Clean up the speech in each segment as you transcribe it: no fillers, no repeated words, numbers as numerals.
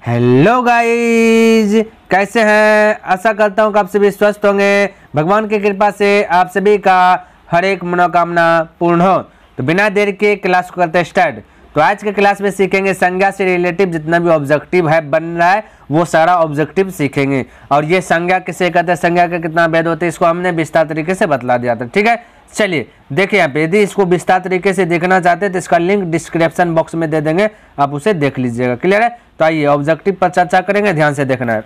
Hello guys, कैसे हैं? आशा करता हूँ कि आप सभी स्वस्थ होंगे। भगवान की कृपा से आप सभी का हर एक मनोकामना पूर्ण हो। तो बिना देर के क्लास को करते स्टार्ट। तो आज के क्लास में सीखेंगे संज्ञा से रिलेटिव जितना भी ऑब्जेक्टिव है बन रहा है वो सारा ऑब्जेक्टिव सीखेंगे। और ये संज्ञा किसे कहते हैं, संज्ञा के कितना भेद होते हैं, इसको हमने विस्तार तरीके से बतला दिया था। ठीक है, चलिए देखिए यहाँ पे, यदि इसको विस्तार तरीके से देखना चाहते हैं तो इसका लिंक डिस्क्रिप्शन बॉक्स में दे देंगे, आप उसे देख लीजिएगा। क्लियर है? तो आइए ऑब्जेक्टिव पर चर्चा करेंगे, ध्यान से देखना है।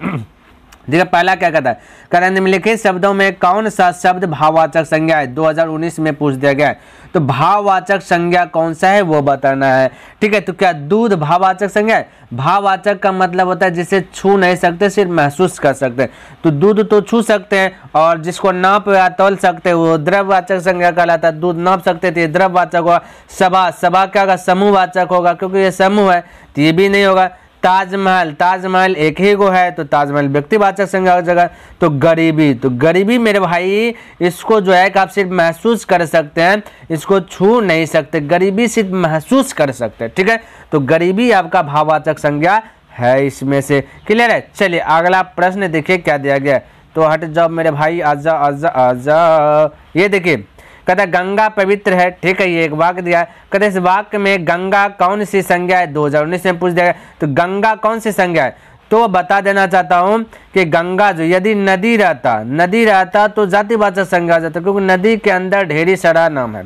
देखिए पहला क्या कहता है, कहता है निम्नलिखित शब्दों में कौन सा शब्द भाववाचक संज्ञा है। 2019 में पूछ दिया गया है। तो भाववाचक संज्ञा कौन सा है वो बताना है। ठीक है, तो क्या दूध भाववाचक संज्ञा है? भाववाचक का मतलब होता है जिसे छू नहीं सकते, सिर्फ महसूस कर सकते हैं। तो दूध तो छू सकते हैं, और जिसको नाप या तौल सकते हैं वो द्रव्यवाचक संज्ञा कहलाता है। दूध नाप सकते थे, द्रव्यवाचक होगा। सभा, सभा क्या होगा? समूहवाचक होगा, क्योंकि ये समूह है, तो ये भी नहीं होगा। ताजमहल, ताजमहल एक ही को है तो ताजमहल व्यक्तिवाचक संज्ञा हो जाएगा। तो गरीबी, तो गरीबी मेरे भाई इसको जो है कि आप सिर्फ महसूस कर सकते हैं, इसको छू नहीं सकते, गरीबी सिर्फ महसूस कर सकते हैं। ठीक है, तो गरीबी आपका भाववाचक संज्ञा है इसमें से। क्लियर है? चलिए अगला प्रश्न देखिए क्या दिया गया है। तो हट जाओ मेरे भाई, आजा आजा आजा। ये देखिए कहता गंगा पवित्र है। ठीक है, ये एक वाक्य दिया है। कहते इस वाक्य में गंगा कौन सी संज्ञा है? 2019 में पूछ दिया गया। तो गंगा कौन सी संज्ञा है? तो बता देना चाहता हूँ कि गंगा जो यदि नदी रहता तो जातिवाचक संज्ञा हो जाता, क्योंकि नदी के अंदर ढेरी सारा नाम है।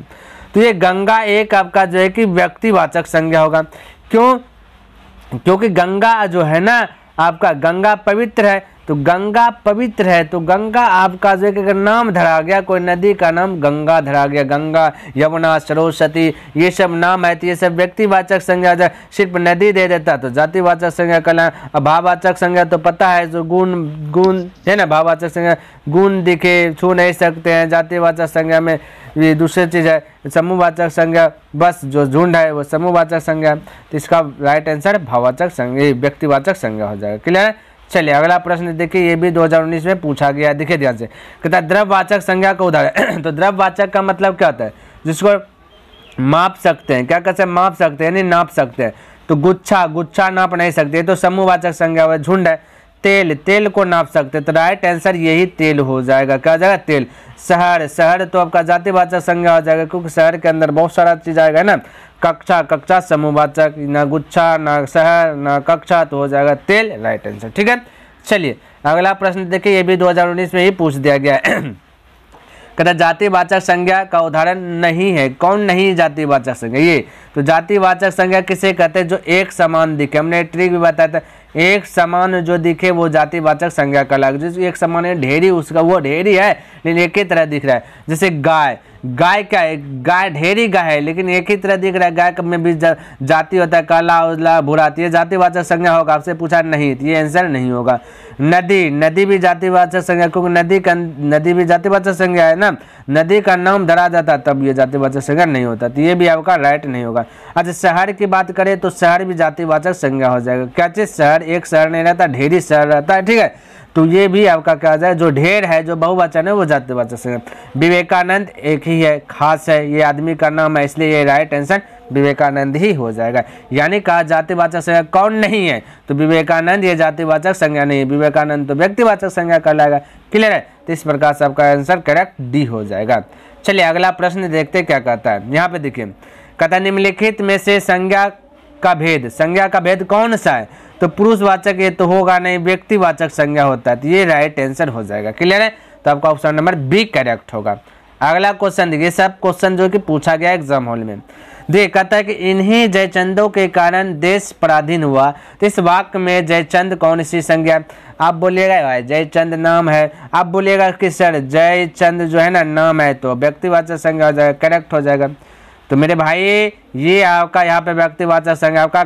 तो ये गंगा एक आपका जो है कि व्यक्तिवाचक संज्ञा होगा। क्यों? क्योंकि गंगा जो है ना आपका, गंगा पवित्र है। तो गंगा पवित्र है तो गंगा आपका जो है नाम धरा गया, कोई नदी का नाम गंगा धरा गया। गंगा, यमुना, सरस्वती ये सब नाम है, तो ये सब व्यक्तिवाचक संज्ञा। सिर्फ नदी दे देता तो जातिवाचक संज्ञा कहला। भाववाचक संज्ञा तो पता है, जो गुण है ना, भाववाचक संज्ञा गुण दिखे, छू नहीं सकते हैं। जातिवाचक संज्ञा में ये दूसरी चीज है। समूहवाचक संज्ञा बस जो झुंड है वो समूहवाचक संज्ञा। तो इसका राइट आंसर भाववाचक संज्ञा, व्यक्तिवाचक संज्ञा हो जाएगा। क्लियर है? चलिए अगला प्रश्न देखिए, ये भी 2019 में पूछा गया। देखिए ध्यान से, कहता है द्रव्यवाचक संज्ञा का उदाहरण। तो द्रव्यवाचक का मतलब क्या होता है? जिसको माप सकते हैं। क्या कहते हैं? माप सकते हैं, यानी नाप सकते हैं। तो गुच्छा नाप नहीं सकते, तो समूहवाचक संज्ञा है। झुंड है। तेल को नाप सकते, तो राइट आंसर यही तेल हो जाएगा। क्या हो जाएगा? तेल। शहर तो आपका जातिवाचक संज्ञा हो जाएगा, क्योंकि शहर के अंदर बहुत सारा चीज आएगा ना। कक्षा समूहवाचक, ना गुच्छा ना शहर ना कक्षा, तो हो जाएगा तेल, राइट आंसर। ठीक है, चलिए अगला प्रश्न देखिए, ये भी 2019 में ही पूछ दिया गया है। कहता जातिवाचक संज्ञा का उदाहरण नहीं है। कौन नहीं जातिवाचक संज्ञा? ये तो जातिवाचक संज्ञा किसे कहते हैं? जो एक समान दिखे। हमने ट्रिक भी बताया था, एक समान जो दिखे वो जातिवाचक संज्ञा कहलाएगा। जो एक समान है, ढेरी उसका वो ढेरी है लेकिन एक ही तरह दिख रहा है। जैसे गाय क्या है? गाय ढेरी गाय है लेकिन एक ही तरह दिख रहा है। गाय में भी जाति होता है, काला उजला भूरा। ये जातिवाचक संज्ञा होगा। आपसे पूछा नहीं, तो ये आंसर नहीं होगा। नदी भी जातिवाचक संज्ञा, क्योंकि नदी भी जातिवाचक संज्ञा है ना। नदी का नाम धरा जाता तब ये जातिवाचक संज्ञा नहीं होता, तो ये भी आपका राइट नहीं होगा। अच्छा शहर की बात करें तो शहर भी जातिवाचक संज्ञा हो जाएगा। क्या चीज? शहर एक शहर नहीं रहता, ढेरी शहर रहता है। ठीक है, तो ये भी आपका क्या हो जाए, जो ढेर है, जो बहुवचन है वो जातिवाचक संज्ञा। विवेकानंद एक ही है, खास है, ये आदमी का नाम है, इसलिए ये राइट आंसर विवेकानंद ही हो जाएगा। यानी कहा जातिवाचक संज्ञा कौन नहीं है? तो विवेकानंद ये जातिवाचक संज्ञा नहीं है, विवेकानंद तो व्यक्तिवाचक संज्ञा कहलाएगा। क्लियर है? तो इस प्रकार से आपका आंसर करेक्ट डी हो जाएगा। चलिए अगला प्रश्न देखते क्या कहता है। यहाँ पे देखिए, कहता निम्नलिखित में से संज्ञा का भेद कौन सा है? तो पुरुषवाचक ये तो होगा नहीं, व्यक्तिवाचक संज्ञा होता है, तो ये राइट आंसर हो जाएगा। क्लियर है? तो आपका ऑप्शन नंबर बी करेक्ट होगा। अगला क्वेश्चन देखिए, सब क्वेश्चन जो कि पूछा गया एग्जाम हॉल में। देखिए कहता है कि इन्हीं जयचंदों के कारण देश पराधीन हुआ। तो इस वाक्य में जयचंद कौन सी संज्ञा? आप बोलिएगा जयचंद नाम है, आप बोलिएगा कि सर जयचंद जो है ना नाम है, तो व्यक्तिवाचक संज्ञा हो जाएगा, करेक्ट हो जाएगा। तो मेरे भाई ये आपका यहाँ पे व्यक्तिवाचक संज्ञा आपका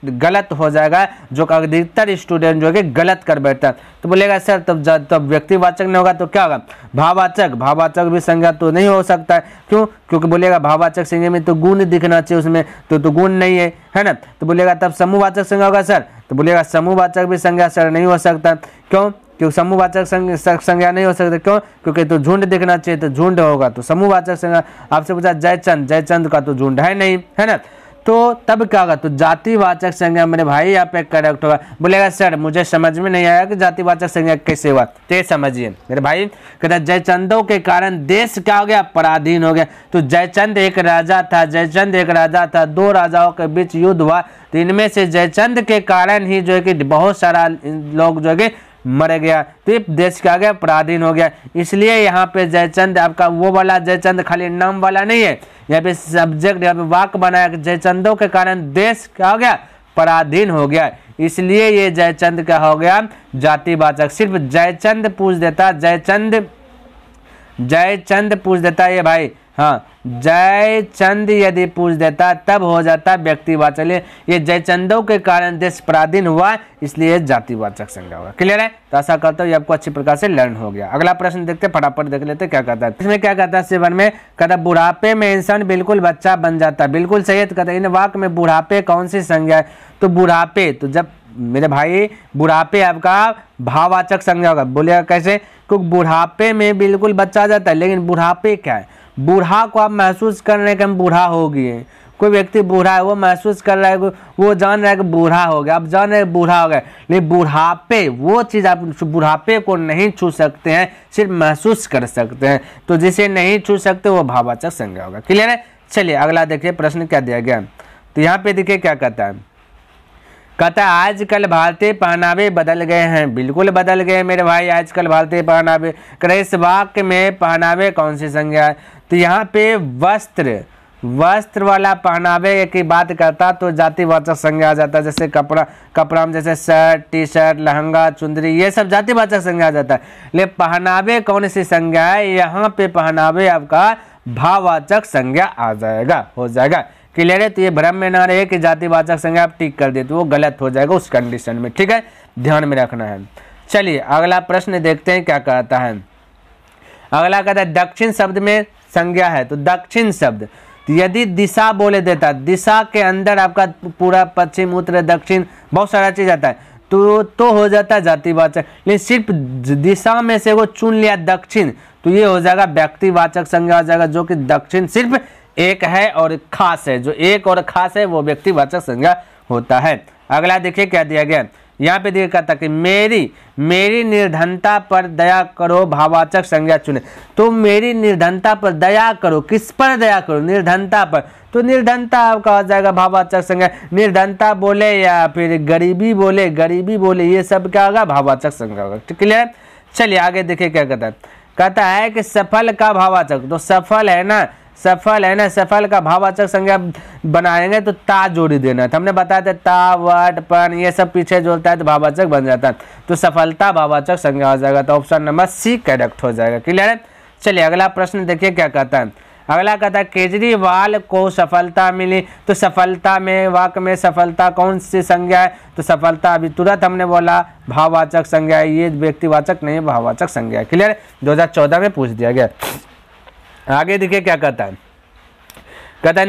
गलत हो जाएगा, जो अधिकतर स्टूडेंट जो है गलत कर बैठता है। तो बोलेगा सर तब व्यक्तिवाचक नहीं होगा तो क्या होगा? भाववाचक भी संज्ञा तो नहीं हो सकता है। क्यों? क्योंकि बोलेगा भाववाचक संज्ञा में तो गुण दिखना चाहिए उसमें, तो गुण नहीं है ना। तो बोलेगा तब समूहवाचक संज्ञा होगा सर, तो बोलेगा समूहवाचक भी संज्ञा सर नहीं हो सकता। क्यों? क्योंकि समूहवाचक संज्ञा नहीं हो सकता। क्यों? क्योंकि तो झुंड दिखना चाहिए, तो झुंड होगा तो समूहवाचक संज्ञा। आपसे पूछा जयचंद का तो झुंड है नहीं, है ना। तो तब क्या होगा, तो जातिवाचक संज्ञा मेरे भाई यहाँ पे करेक्ट होगा। बोलेगा सर मुझे समझ में नहीं आया कि जातिवाचक संज्ञा कैसे हुआ, तो ये समझिए मेरे भाई। कहता जयचंदों के कारण देश क्या हो गया, पराधीन हो गया। तो जयचंद एक राजा था, जयचंद एक राजा था, दो राजाओं के बीच युद्ध हुआ, तो इनमें से जयचंद के कारण ही जो है कि बहुत सारा लोग जो है कि मर गया, तो ये देश क्या गया, पराधीन हो गया। इसलिए यहाँ पे जयचंद आपका वो वाला जयचंद खाली नाम वाला नहीं है, यहाँ पे सब्जेक्ट, यहाँ पे वाक्य बनाया कि जयचंदों के कारण देश क्या हो गया, पराधीन हो गया। इसलिए ये जयचंद क्या हो गया, जातिवाचक। सिर्फ जयचंद पूछ देता, जयचंद पूछ देता ये भाई, हाँ जयचंद यदि पूछ देता तब हो जाता व्यक्तिवाचक। ये जयचंदों के कारण देश पराधीन हुआ, इसलिए जातिवाचक संज्ञा होगा। क्लियर है? तो आशा करता हूँ ये आपको अच्छी प्रकार से लर्न हो गया। अगला प्रश्न देखते फटाफट देख लेते क्या कहता है। इसमें क्या कहता है 7 में, कहता बुढ़ापे में इंसान बिल्कुल बच्चा बन जाता है। बिल्कुल सही है। तो कहता है इन वाक्य में बुढ़ापे कौन सी संज्ञा है, तो बुढ़ापे, तो जब मेरे भाई बुढ़ापे आपका भाववाचक संज्ञा होगा। बोलेगा कैसे, क्योंकि बुढ़ापे में बिल्कुल बच्चा आ जाता है, लेकिन बुढ़ापे क्या है, बूढ़ा को आप महसूस कर रहे हैं कि हम बूढ़ा हो गए। कोई व्यक्ति बूढ़ा है, वो महसूस कर रहा है, वो जान रहा है कि बूढ़ा हो गया, आप जान रहे हैं बूढ़ा हो गया, लेकिन बुढ़ापे वो चीज़ आप बुढ़ापे को नहीं छू सकते हैं, सिर्फ महसूस कर सकते हैं। तो जिसे नहीं छू सकते वो भाववाचक संज्ञा होगा। क्लियर है? चलिए अगला देखिए प्रश्न क्या दिया गया। तो यहाँ पे देखिए क्या कहता है, कहता है आजकल भारतीय पहनावे बदल गए हैं। बिल्कुल बदल गए मेरे भाई, आजकल भारतीय पहनावे। इस वाक्य में पहनावे कौन सी संज्ञा है, तो यहाँ पे वस्त्र वाला पहनावे की बात करता तो जातिवाचक संज्ञा आ जाता है। जैसे कपड़ा में जैसे शर्ट, टी शर्ट, लहंगा, चुंदरी, ये सब जातिवाचक संज्ञा आ जाता है। लेकिन पहनावे कौन सी संज्ञा है, यहाँ पे पहनावे आपका भाववाचक संज्ञा आ जाएगा, हो जाएगा। क्लियर है? तो ये भ्रम में ना रहे कि जातिवाचक संज्ञा आप टिक कर देते, तो वो गलत हो जाएगा उस कंडीशन में। ठीक है, ध्यान में रखना है। चलिए अगला प्रश्न देखते हैं क्या कहता है। अगला कहता है दक्षिण शब्द में संज्ञा है। तो दक्षिण शब्द यदि दिशा बोले देता, दिशा के अंदर आपका पूरा पश्चिम, उत्तर, दक्षिण बहुत सारा चीज आता है, तो हो जाता है जातिवाचक। लेकिन सिर्फ दिशा में से वो चुन लिया दक्षिण, तो ये हो जाएगा व्यक्तिवाचक संज्ञा आ जाएगा, जो कि दक्षिण सिर्फ एक है और खास है, जो एक और खास है वो व्यक्तिवाचक संज्ञा होता है। अगला देखिए क्या दिया गया, यहाँ पे देखिए कहता कि मेरी निर्धनता पर दया करो, भाववाचक संज्ञा चुने। तो मेरी निर्धनता पर दया करो, किस पर दया करो, निर्धनता पर, तो निर्धनता आपका हो जाएगा भाववाचक संज्ञा। निर्धनता बोले या फिर गरीबी बोले ये सब क्या होगा, भाववाचक संज्ञा होगा। क्लियर है? चलिए आगे देखिए क्या कहता है कि सफल का भाववाचक, तो सफल है ना, सफल का भाववाचक संज्ञा बनाएंगे तो ता जोड़ी देना था। हमने बताया था ता, वट, पन ये सब पीछे जोड़ता है तो भाववाचक बन जाता है। तो सफलता भाववाचक संज्ञा हो जाएगा, तो ऑप्शन नंबर सी करेक्ट हो जाएगा। क्लियर है? चलिए अगला प्रश्न देखिए क्या कहता है। अगला कहता है केजरीवाल को सफलता मिली। तो सफलता में वाक्य में सफलता कौन सी संज्ञा है, तो सफलता अभी तुरंत हमने बोला भाववाचक संज्ञा है, ये व्यक्तिवाचक नहीं भाववाचक संज्ञा है। क्लियर? 2014 में पूछ दिया गया। आगे देखिए क्या कहता है, कहता है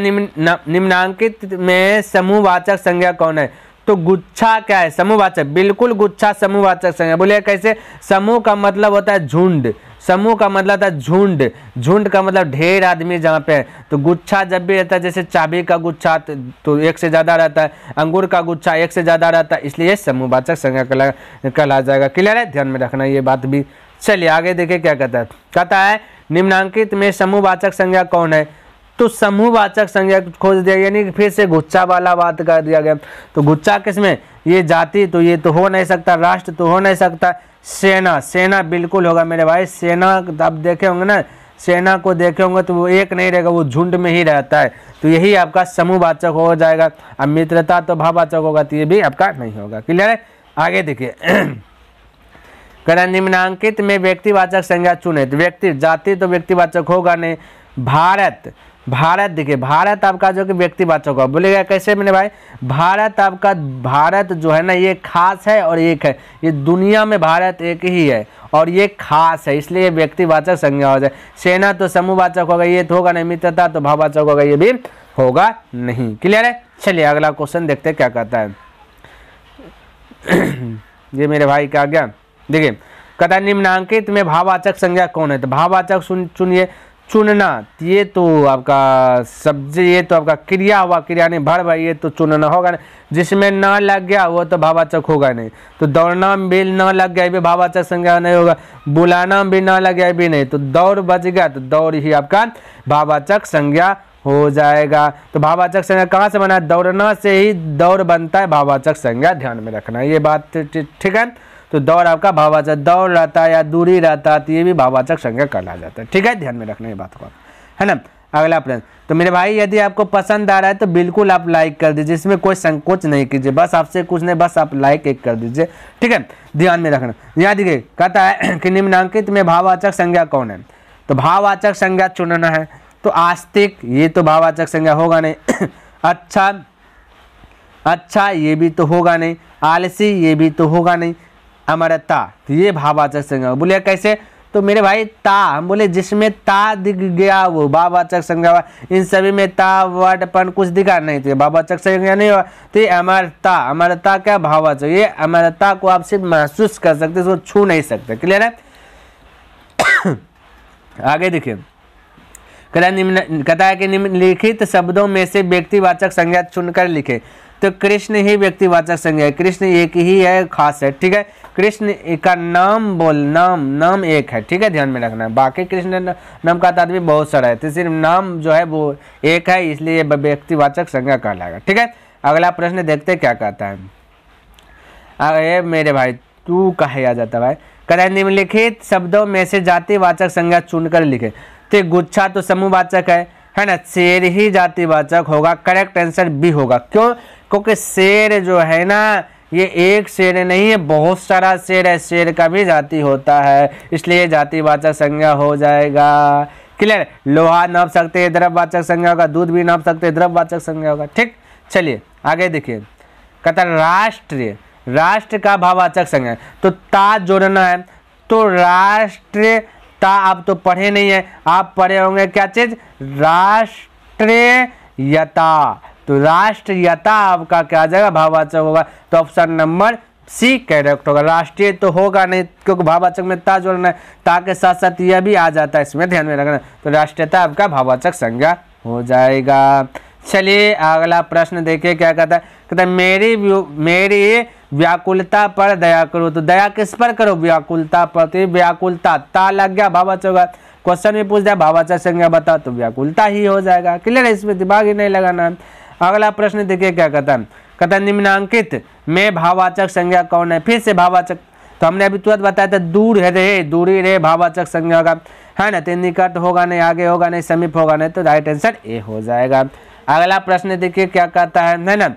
निम्नांकित में समूहवाचक संज्ञा कौन है, तो गुच्छा क्या है, समूहवाचक। बिल्कुल गुच्छा समूहवाचक संज्ञा। बोलिए कैसे, समूह का मतलब होता है झुंड, समूह का मतलब होता है झुंड का मतलब ढेर आदमी जहाँ पे है। तो गुच्छा जब भी रहता है, जैसे चाबी का गुच्छा तो एक से ज्यादा रहता है, अंगूर का गुच्छा एक से ज्यादा रहता है, इसलिए समूहवाचक संज्ञा कहला जाएगा। क्लियर है? ध्यान में रखना ये बात भी। चलिए आगे देखिए क्या कहता है निम्नांकित में समूहवाचक संज्ञा कौन है, तो समूहवाचक संज्ञा खोज दिया, यानी कि फिर से गुच्छा वाला बात कर दिया गया। तो गुच्छा किसमें, ये जाति तो ये तो हो नहीं सकता, राष्ट्र तो हो नहीं सकता, सेना बिल्कुल होगा मेरे भाई। सेना आप देखे होंगे ना, सेना को देखे होंगे तो वो एक नहीं रहेगा, वो झुंड में ही रहता है, तो यही आपका समूहवाचक हो जाएगा। अब मित्रता तो भाववाचक होगा, तो ये भी आपका नहीं होगा। क्लियर है? आगे देखिए कहना निम्नांकित में व्यक्तिवाचक संज्ञा चुने, तो व्यक्ति, जाति तो व्यक्तिवाचक होगा नहीं। भारत देखिए, भारत आपका जो कि व्यक्तिवाचक होगा। बोलेगा कैसे मेरे भाई, भारत जो है ना ये खास है और एक है, ये दुनिया में भारत एक ही है और ये खास है, इसलिए व्यक्तिवाचक संज्ञा हो जाए। सेना तो समूहवाचक होगा, ये तो होगा नहीं। मित्रता तो भाववाचक होगा, ये भी होगा नहीं। क्लियर है? चलिए अगला क्वेश्चन देखते हैं क्या कहता है। ये मेरे भाई क्या गया, देखिए कहता है निम्नांकित में भाववाचक संज्ञा कौन है, तो भाववाचक चुनना, ये तो आपका सब्जी, ये तो आपका क्रिया हुआ, क्रिया नहीं भर भाई, ये तो चुनना होगा नहीं। जिसमें ना लग गया वो तो भाववाचक होगा नहीं। तो दौड़ना में भी ना लग गया भी भाववाचक संज्ञा नहीं होगा, बुलाना में भी ना लग गया भी नहीं, तो दौड़ बच गया तो दौड़ ही आपका भाववाचक संज्ञा हो जाएगा। तो भाववाचक संज्ञा कहाँ से बना है? दौड़ना से ही दौड़ बनता है भाववाचक संज्ञा, ध्यान में रखना ये बात, ठीक है। तो दौड़ आपका भाववाचक, दौड़ रहता है या दूरी रहता है तो ये भी भाववाचक संज्ञा कहला जाता है, ठीक है, ध्यान में रखना ये बात को, है ना। अगला प्रश्न, तो मेरे भाई यदि आपको पसंद आ रहा है तो बिल्कुल आप लाइक कर दीजिए, इसमें कोई संकोच नहीं कीजिए, बस आपसे कुछ नहीं, बस आप लाइक एक कर दीजिए, ठीक है, ध्यान में रखना। यहाँ देखिए कहता है कि निम्नांकित में भाववाचक संज्ञा कौन है? तो भाववाचक संज्ञा चुनना है, तो आस्तिक ये तो भाववाचक संज्ञा होगा नहीं, अच्छा ये भी तो होगा नहीं, आलसी ये भी तो होगा नहीं, अमरता तो ये भाववाचक संज्ञा। बोले कैसे? तो मेरे भाई ता, हम बोले जिसमें ता दिख गया वो भाववाचक संज्ञा, इन सभी में ता वर्डपन कुछ दिखा नहीं तो भाववाचक संज्ञा नहीं हुआ। तो ये अमरता, अमरता क्या भाववाचक, ये अमरता को आप सिर्फ महसूस कर सकते, इसको छू नहीं सकते, क्लियर है। आगे देखिए कहता है कि निम्नलिखित शब्दों में से व्यक्तिवाचक संज्ञा चुनकर लिखे। तो कृष्ण ही व्यक्तिवाचक संज्ञा है, कृष्ण एक ही है, खास है, ठीक है। कृष्ण का नाम बोल, नाम एक है, ठीक है, ध्यान में रखना है। बाकी कृष्ण नाम का तात्पर्य बहुत सारा है, तो सिर्फ नाम जो है वो एक है, इसलिए व्यक्तिवाचक संज्ञा कहलाएगा, ठीक है। अगला प्रश्न देखते क्या कहता है। अरे मेरे भाई तू कहे आ जाता भाई, कहता है निम्नलिखित शब्दों में से जातिवाचक संज्ञा चुनकर लिखे। तो गुच्छा तो समूहवाचक है ना, शेर ही जातिवाचक होगा, करेक्ट आंसर बी होगा। क्यों? क्योंकि शेर जो है ना ये एक शेर नहीं है, बहुत सारा शेर है, शेर का भी जाति होता है, इसलिए जातिवाचक संज्ञा हो जाएगा, क्लियर। लोहा नाप सकते हैं, द्रव्यवाचक संज्ञा होगा, दूध भी नाप सकते हैं, द्रव्यवाचक संज्ञा होगा, ठीक। चलिए आगे देखिए, कहता राष्ट्र, राष्ट्र का भाववाचक संज्ञा, तो ता जोड़ना है। तो राष्ट्र ता आप तो पढ़े नहीं है, आप पढ़े होंगे क्या चीज? राष्ट्रीयता। तो राष्ट्रीयता आपका क्या आ जाएगा? भाववाचक होगा। तो ऑप्शन नंबर सी करेक्ट होगा। राष्ट्रीय तो होगा नहीं क्योंकि भाववाचक में ता जोड़ना है, ता के साथ साथ यह भी आ जाता है, इसमें ध्यान में रखना। तो राष्ट्रीयता आपका भाववाचक संज्ञा हो जाएगा। चलिए अगला प्रश्न देखिए क्या कहता है। कहता है मेरी व्याकुलता पर दया करो। तो दया किस पर करो? व्याकुलता पर। तो व्याकुलता ता लग गया, भाववाचक होगा। क्वेश्चन में पूछ दिया भाववाचक संज्ञा बताओ, तो व्याकुलता ही हो जाएगा, क्लियर है, इसमें दिमाग ही नहीं लगाना है। अगला प्रश्न देखिए क्या कहता है। कहता है निम्नांकित में भाववाचक संज्ञा कौन है? फिर से भाववाचक, तो हमने अभी तुरंत बताया था दूर है रे, दूरी रे भाववाचक संज्ञा होगा, है ना। तो निकट होगा नहीं, आगे होगा नहीं, समीप होगा नहीं, तो राइट आंसर ए हो जाएगा। अगला प्रश्न देखिए क्या कहता है ना।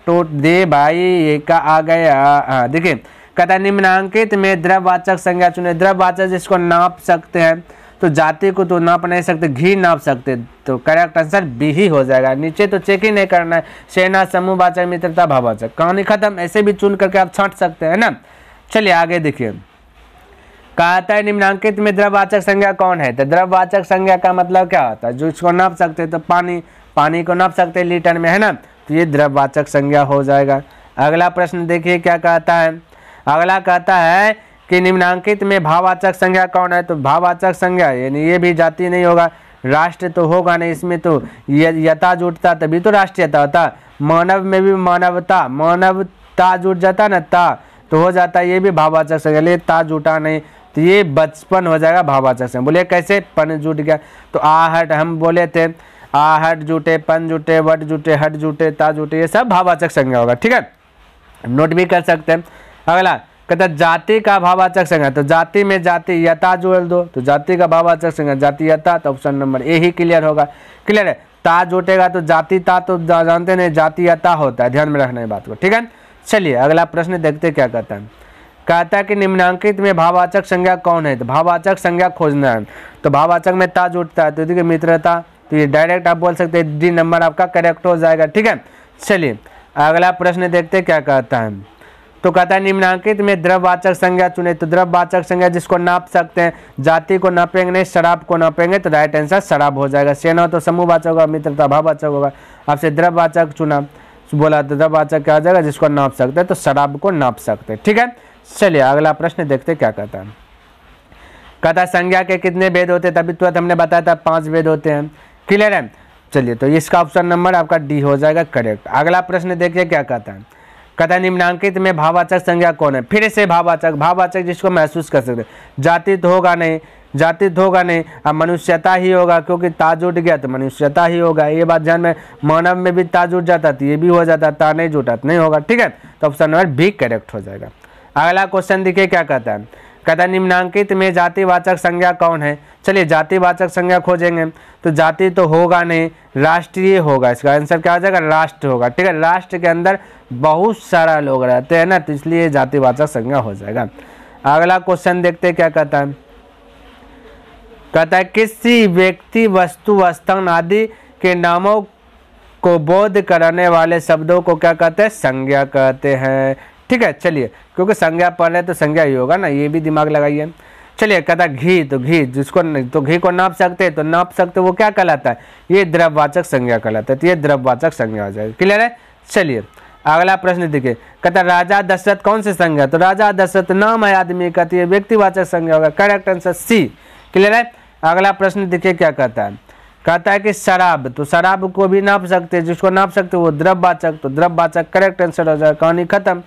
तो दे भाई ये का आ गया। हाँ देखिए कहता है निम्नांकित में द्रव्यवाचक संज्ञा चुने। द्रव्यवाचक जिसको नाप सकते हैं, तो जाति को तो नाप नहीं सकते, घी नाप सकते, तो करेक्ट आंसर बी ही हो जाएगा। नीचे तो चेक ही नहीं करना है, सेना, समूहवाचक, मित्रता, भाववाचक, कहानी खत्म। ऐसे भी चुन करके आप छांट सकते हैं ना। चलिए आगे देखिए, कहता है निम्नांकित में द्रव्यवाचक संज्ञा कौन है? तो द्रव्यवाचक संज्ञा का मतलब क्या होता है? जो इसको नाप सकते हैं, तो पानी को नाप सकते हैं लीटर में, है ना, तो ये द्रव्यवाचक संज्ञा हो जाएगा। अगला प्रश्न देखिए क्या कहता है। अगला कहता है कि निम्नांकित में भाववाचक संज्ञा कौन है? तो भाववाचक संज्ञा यानी ये भी जाति नहीं होगा, राष्ट्र तो होगा नहीं, इसमें तो यता जुटता तभी तो राष्ट्रीयता होता। मानव में भी मानवता, मानवता जुट जाता ना, ता तो हो जाता, ये भी भाववाचक संज्ञा, ले ता जुटा नहीं, तो ये बचपन हो जाएगा भाववाचक संज्ञा। बोले कैसे? पन जुट गया, तो आहट हम बोले थे, आहट जुटे, पन जुटे, वट जुटे, हट जुटे, ता जुटे, ये सब भाववाचक संज्ञा होगा, ठीक है, नोट भी कर सकते हैं। अगला कहता है जाति का भाववाचक संज्ञा। तो जाति में जाति यता जोड़ दो, तो जाति का भाववाचक संज्ञा जाति यता, तो option number A he clear होगा, क्लियर है। ता जुटेगा तो जाति ता तो जानते नहीं, जाति यता होता है, ध्यान में रखना है बात को, ठीक है। चलिए अगला प्रश्न देखते क्या कहता है। कहता है कि निम्नांकित में भाववाचक संज्ञा कौन है? तो भाववाचक संज्ञा खोजना है। तो भाववाचक में ता जुटता है, तो देखिए मित्रता, तो ये डायरेक्ट आप बोल सकते हैं, डी नंबर आपका करेक्ट हो जाएगा, ठीक है। चलिए अगला प्रश्न देखते क्या कहता है। तो कहता है निम्नांकित में द्रव्यवाचक संज्ञा चुने। तो द्रव्यवाचक संज्ञा जिसको नाप सकते हैं, जाति को नापेंगे नहीं, शराब को नापेंगे, तो राइट आंसर शराब हो जाएगा। सेना तो समूहवाचक होगा, मित्रता भाववाचक होगा, आपसे द्रव्यवाचक चुना, बोला तो द्रव्यवाचक क्या हो जाएगा? जिसको नाप सकते हैं, तो शराब को नाप सकते हैं, ठीक है। चलिए अगला प्रश्न देखते क्या कहता है। कहता है संज्ञा के कितने भेद होते हैं, तभी तुरंत हमने बताया था 5 भेद होते हैं। क्लियर है। चलिए तो इसका ऑप्शन नंबर आपका डी हो जाएगा करेक्ट। अगला प्रश्न देखिए क्या कहता है। कहता है निम्नांकित में भाववाचक संज्ञा कौन है। फिर से भाववाचक जिसको महसूस कर सकते, जाति तो होगा नहीं, जाति तो होगा नहीं, अब मनुष्यता ही होगा, क्योंकि ताज उठ गया तो मनुष्यता ही होगा। ये बात ध्यान में, मानव में भी ताज उठ जाता तो ये भी हो जाता, ता नहीं जुटा तो नहीं होगा। ठीक है, तो ऑप्शन नंबर बी करेक्ट हो जाएगा। अगला क्वेश्चन देखिए क्या कहता है। कहता है निम्नांकित में जातिवाचक संज्ञा कौन है। चलिए जातिवाचक संज्ञा खोजेंगे तो जाति तो होगा नहीं, राष्ट्रीय होगा। इसका आंसर क्या हो जाएगा, राष्ट्र होगा। ठीक है, राष्ट्र के अंदर बहुत सारा लोग रहते हैं ना, तो इसलिए जातिवाचक संज्ञा हो जाएगा। अगला क्वेश्चन देखते क्या कहता है। कहता है किसी व्यक्ति, वस्तु, स्थान आदि के नामों को बोध कराने वाले शब्दों को क्या कहते हैं, संज्ञा कहते हैं। ठीक है, चलिए क्योंकि संज्ञा पढ़ रहे तो संज्ञा ही होगा ना, ये भी दिमाग लगाइए। चलिए कहता है घी, तो घी जिसको तो घी को नाप सकते हैं, तो नाप सकते वो क्या कहलाता है, ये द्रव्यवाचक संज्ञा कहलाता है, तो ये द्रव्यवाचक संज्ञा हो जाएगी। क्लियर है। चलिए अगला प्रश्न देखिए। कहता है राजा दशरथ कौन सी संज्ञा, तो राजा दशरथ नाम है आदमी का, तो ये व्यक्तिवाचक संज्ञा होगा। Correct answer C. क्लियर है। अगला प्रश्न देखिए क्या कहता है। कहता है कि शराब, तो शराब को भी नाप सकते हैं, जिसको नाप सकते वो द्रव्यवाचक, तो द्रव्यवाचक करेक्ट आंसर हो जाएगा। कहानी खत्म।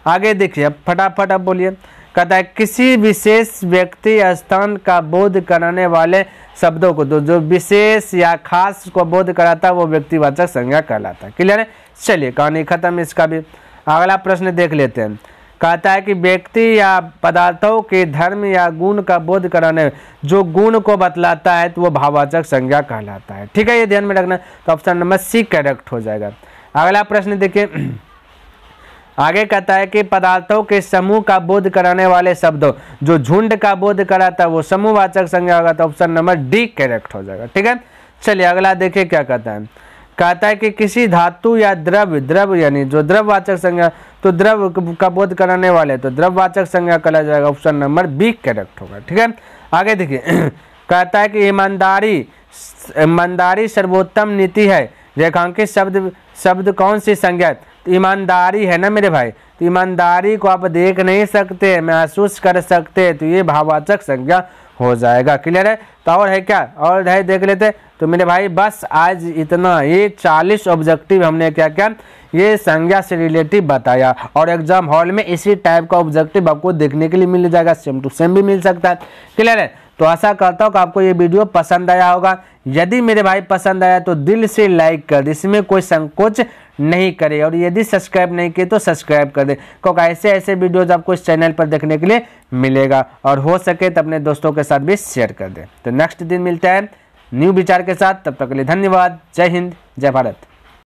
आगे देखिए फटाफट अब बोलिए। कहता है किसी विशेष व्यक्ति स्थान का बोध कराने वाले शब्दों को, तो जो विशेष या खास को बोध कराता है वो व्यक्तिवाचक संज्ञा कहलाता है। क्लियर है। चलिए कहानी खत्म इसका भी। अगला प्रश्न देख लेते हैं। कहता है कि व्यक्ति या पदार्थों के धर्म या गुण का बोध कराने, जो गुण को बतलाता है तो वो भाववाचक संज्ञा कहलाता है। ठीक है, ये ध्यान में रखना, तो ऑप्शन नंबर सी करेक्ट हो जाएगा। अगला प्रश्न देखिए। आगे कहता है कि पदार्थों के समूह का बोध कराने वाले शब्दों, जो झुंड का बोध कराता है वो समूहवाचक संज्ञा होगा, तो ऑप्शन नंबर डी करेक्ट हो जाएगा। ठीक है, चलिए अगला देखिए क्या कहता है। कहता है कि किसी धातु या द्रव्य यानी जो द्रव्यवाचक संज्ञा, तो द्रव्य का बोध कराने वाले तो द्रव्यवाचक संज्ञा कहा जाएगा, ऑप्शन नंबर बी करेक्ट होगा। ठीक है, आगे देखिए। कहता है कि ईमानदारी सर्वोत्तम नीति है, रेखांकित शब्द कौन सी संज्ञा है, तो ईमानदारी है ना मेरे भाई, तो ईमानदारी को आप देख नहीं सकते, महसूस कर सकते, तो ये भाववाचक संज्ञा हो जाएगा। क्लियर है। तो और है क्या, और है देख लेते। तो मेरे भाई बस आज इतना, ये 40 ऑब्जेक्टिव हमने क्या क्या ये संज्ञा से रिलेटिव बताया, और एग्जाम हॉल में इसी टाइप का ऑब्जेक्टिव आपको देखने के लिए मिल जाएगा, सेम टू सेम भी मिल सकता है। क्लियर है। तो आशा करता हूँ कि आपको ये वीडियो पसंद आया होगा। यदि मेरे भाई पसंद आया तो दिल से लाइक कर दे, इसमें कोई संकोच नहीं करे, और यदि सब्सक्राइब नहीं किए तो सब्सक्राइब कर दे, क्योंकि ऐसे विडियोज आपको इस चैनल पर देखने के लिए मिलेगा, और हो सके तो अपने दोस्तों के साथ भी शेयर कर दे। तो नेक्स्ट दिन मिलते हैं न्यू विचार के साथ, तब तक के लिए धन्यवाद। जय हिंद, जय भारत।